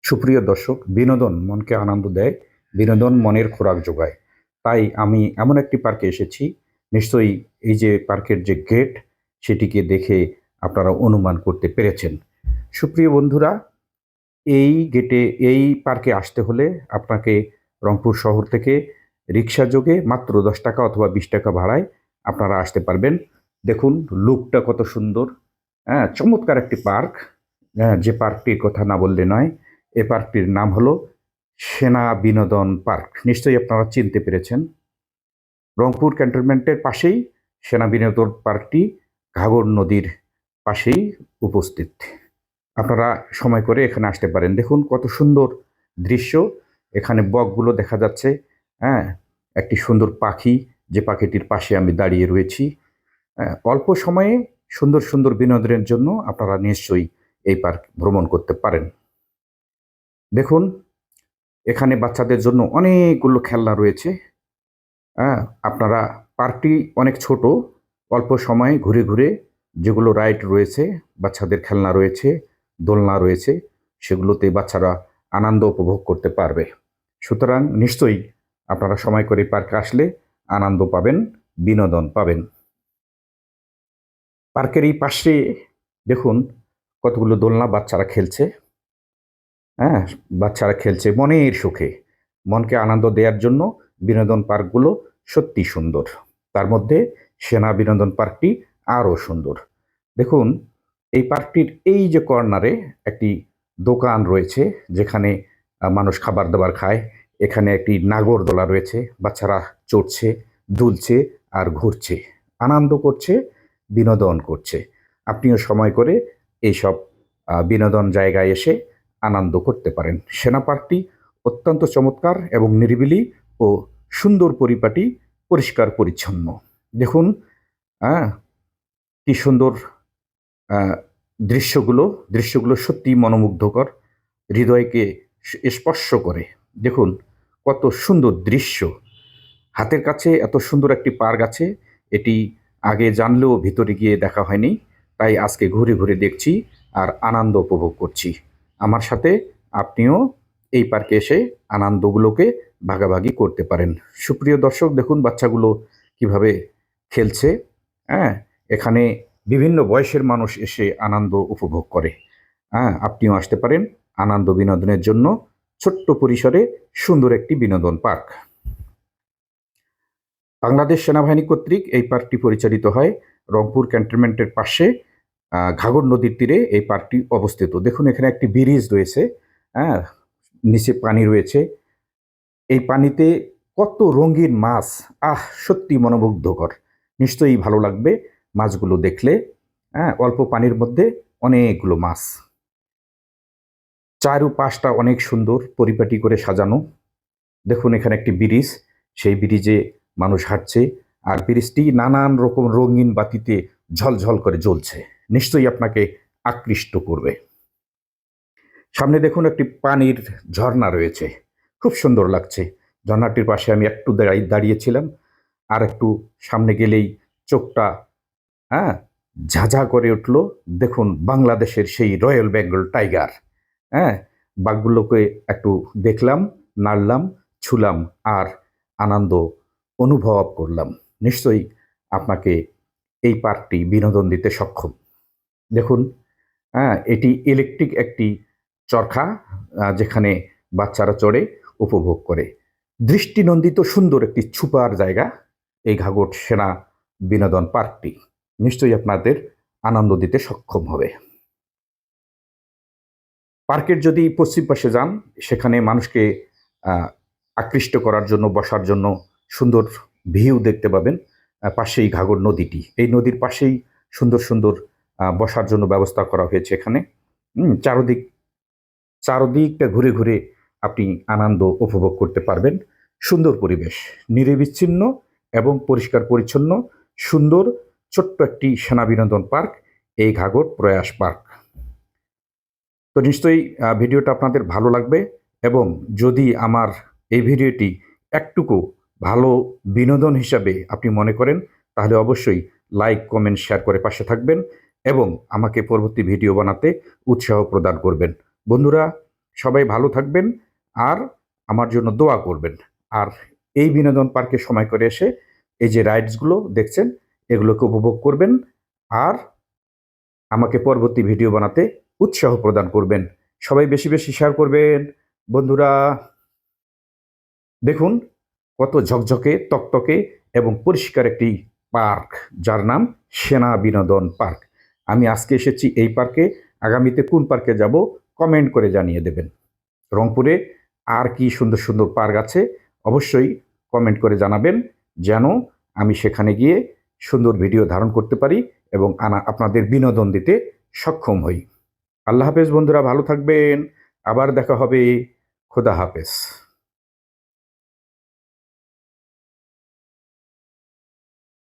সুপ্রিয় দর্শক, বিনোদন মনকে আনন্দ দেয়, বিনোদন মনের খোরাক যোগায়। তাই আমি এমন একটি পার্কে এসেছি। নিশ্চয়ই এই যে পার্কের যে গেট, সেটিকে দেখে আপনারা অনুমান করতে পেরেছেন। সুপ্রিয় বন্ধুরা, এই গেটে এই পার্কে আসতে হলে আপনাকে রংপুর শহর থেকে রিক্সা যোগে মাত্র 10 টাকা অথবা 20 টাকা ভাড়ায় আপনারা আসতে পারবেন। দেখুন লুকটা কত সুন্দর। হ্যাঁ, চমৎকার একটি পার্ক। হ্যাঁ, যে পার্কটির কথা না বললে নয়। এ পার্কটির নাম হলো সেনা বিনোদন পার্ক। নিশ্চয়ই আপনারা চিনতে পেরেছেন। রংপুর ক্যান্টনমেন্টের পাশেই সেনা বিনোদন পার্কটি ঘাগর নদীর পাশেই উপস্থিত। আপনারা সময় করে এখানে আসতে পারেন। দেখুন কত সুন্দর দৃশ্য। এখানে বকগুলো দেখা যাচ্ছে। হ্যাঁ, একটি সুন্দর পাখি, যে পাখিটির পাশে আমি দাঁড়িয়ে রয়েছি। অল্প সময়ে সুন্দর সুন্দর বিনোদনের জন্য আপনারা নিশ্চয়ই এই পার্ক ভ্রমণ করতে পারেন। দেখুন এখানে বাচ্চাদের জন্য অনেকগুলো খেলনা রয়েছে। হ্যাঁ, আপনারা পার্কটি অনেক ছোট। অল্প সময়ে ঘুরে ঘুরে যেগুলো রাইড রয়েছে, বাচ্চাদের খেলনা রয়েছে, দোলনা রয়েছে, সেগুলোতে বাচ্চারা আনন্দ উপভোগ করতে পারবে। সুতরাং নিশ্চয়ই আপনারা সময় করে পার্কে আসলে আনন্দ পাবেন, বিনোদন পাবেন। পার্কের এই পাশে দেখুন কতগুলো দোলনা, বাচ্চারা খেলছে। হ্যাঁ, বাচ্চারা খেলছে মনের সুখে। মনকে আনন্দ দেওয়ার জন্য বিনোদন পার্কগুলো সত্যি সুন্দর। তার মধ্যে সেনা বিনোদন পার্কটি আরও সুন্দর। দেখুন এই পার্কটির এই যে কর্নারে একটি দোকান রয়েছে, যেখানে মানুষ খাবার দাবার খায়। এখানে একটি নাগরদোলা রয়েছে, বাচ্চারা চড়ছে, দুলছে আর ঘুরছে, আনন্দ করছে, বিনোদন করছে। আপনিও সময় করে এইসব বিনোদন জায়গায় এসে আনন্দ করতে পারেন। সেনা পার্কটি অত্যন্ত চমৎকার এবং নিরিবিলি ও সুন্দর পরিপাটি, পরিষ্কার পরিচ্ছন্ন। দেখুন হ্যাঁ, কি সুন্দর আহ, দৃশ্যগুলো দৃশ্যগুলো সত্যি মনোমুগ্ধকর, হৃদয়কে স্পর্শ করে। দেখুন কত সুন্দর দৃশ্য। হাতের কাছে এত সুন্দর একটি পার্ক আছে, এটি আগে জানলেও ভিতরে গিয়ে দেখা হয়নি। তাই আজকে ঘুরে ঘুরে দেখছি আর আনন্দ উপভোগ করছি। আমার সাথে আপনিও এই পার্কে এসে আনন্দগুলোকে ভাগাভাগি করতে পারেন। সুপ্রিয় দর্শক, দেখুন বাচ্চাগুলো কিভাবে খেলছে। হ্যাঁ, এখানে বিভিন্ন বয়সের মানুষ এসে আনন্দ উপভোগ করে। হ্যাঁ, আপনিও আসতে পারেন আনন্দ বিনোদনের জন্য। ছোট্ট পরিসরে সুন্দর একটি বিনোদন পার্ক। বাংলাদেশ সেনাবাহিনী কর্তৃক এই পার্কটি পরিচালিত হয়। রংপুর ক্যান্টনমেন্টের পাশে ঘাগর নদীর তীরে এই পার্কটি অবস্থিত। দেখুন এখানে একটি ব্রিজ রয়েছে। হ্যাঁ, নিচে পানি রয়েছে। এই পানিতে কত রঙিন মাছ! সত্যি মনোমুগ্ধকর। নিশ্চয়ই ভালো লাগবে মাছগুলো দেখলে। হ্যাঁ, অল্প পানির মধ্যে অনেকগুলো মাছ। চারুপাশটা অনেক সুন্দর পরিপাটি করে সাজানো। দেখুন এখানে একটি ব্রিজ, সেই ব্রিজে মানুষ হাঁটছে আর ব্রিজটি নানান রকম রঙিন বাতিতে ঝলঝল করে জ্বলছে। নিশ্চয়ই আপনাকে আকৃষ্ট করবে। সামনে দেখুন একটি পানির ঝর্ণা রয়েছে, খুব সুন্দর লাগছে। ঝর্ণাটির পাশে আমি একটু দাঁড়িয়েছিলাম। আর একটু সামনে গেলেই চোখটা হ্যাঁ ঝাঝা করে উঠল। দেখুন বাংলাদেশের সেই রয়্যাল বেঙ্গল টাইগার। হ্যাঁ, বাঘগুলোকে একটু দেখলাম, নাড়লাম, ছুলাম আর আনন্দ অনুভব করলাম। নিশ্চয়ই আপনাকে এই পার্কটি বিনোদন দিতে সক্ষম। দেখুন হ্যাঁ, এটি ইলেকট্রিক একটি চরখা, যেখানে বাচ্চারা চড়ে উপভোগ করে। দৃষ্টিনন্দিত সুন্দর একটি ছুপার জায়গা এই ঘাগর সেনা বিনোদন পার্কটি। নিশ্চয়ই আপনাদের আনন্দ দিতে সক্ষম হবে। পার্কের যদি পশ্চিম পাশে যান, সেখানে মানুষকে আহ, আকৃষ্ট করার জন্য, বসার জন্য সুন্দর ভিউ দেখতে পাবেন। পাশেই ঘাগর নদীটি, এই নদীর পাশেই সুন্দর সুন্দর বসার জন্য ব্যবস্থা করা হয়েছে এখানে। চারদিকটা ঘুরে ঘুরে আপনি আনন্দ উপভোগ করতে পারবেন। সুন্দর পরিবেশ, নিরবিচ্ছিন্ন এবং পরিষ্কার পরিচ্ছন্ন, সুন্দর ছোট্ট একটি সেনা বিনোদন পার্ক এই ঘাগর প্রয়াস পার্ক। তো নিশ্চয়ই ভিডিওটা আপনাদের ভালো লাগবে, এবং যদি আমার এই ভিডিওটি একটুকু ভালো বিনোদন হিসাবে আপনি মনে করেন, তাহলে অবশ্যই লাইক, কমেন্ট, শেয়ার করে পাশে থাকবেন এবং আমাকে পরবর্তী ভিডিও বানাতে উৎসাহ প্রদান করবেন। বন্ধুরা, সবাই ভালো থাকবেন আর আমার জন্য দোয়া করবেন। আর এই বিনোদন পার্কে সময় করে এসে এই যে রাইডসগুলো দেখছেন এগুলোকে উপভোগ করবেন আর আমাকে পরবর্তী ভিডিও বানাতে উৎসাহ প্রদান করবেন। সবাই বেশি বেশি শেয়ার করবেন বন্ধুরা। দেখুন কত ঝকঝকে তকতকে এবং পরিষ্কার একটি পার্ক, যার নাম সেনা বিনোদন পার্ক। আমি আজকে এসেছি এই পার্কে, আগামীতে কোন পার্কে যাব কমেন্ট করে জানিয়ে দেবেন। রংপুরে আর কি সুন্দর সুন্দর পার্ক আছে অবশ্যই কমেন্ট করে জানাবেন, যেন আমি সেখানে গিয়ে সুন্দর ভিডিও ধারণ করতে পারি এবং আপনাদের বিনোদন দিতে সক্ষম হই। আল্লাহ হাফেজ বন্ধুরা, ভালো থাকবেন। আবার দেখা হবে। খোদা হাফেজ।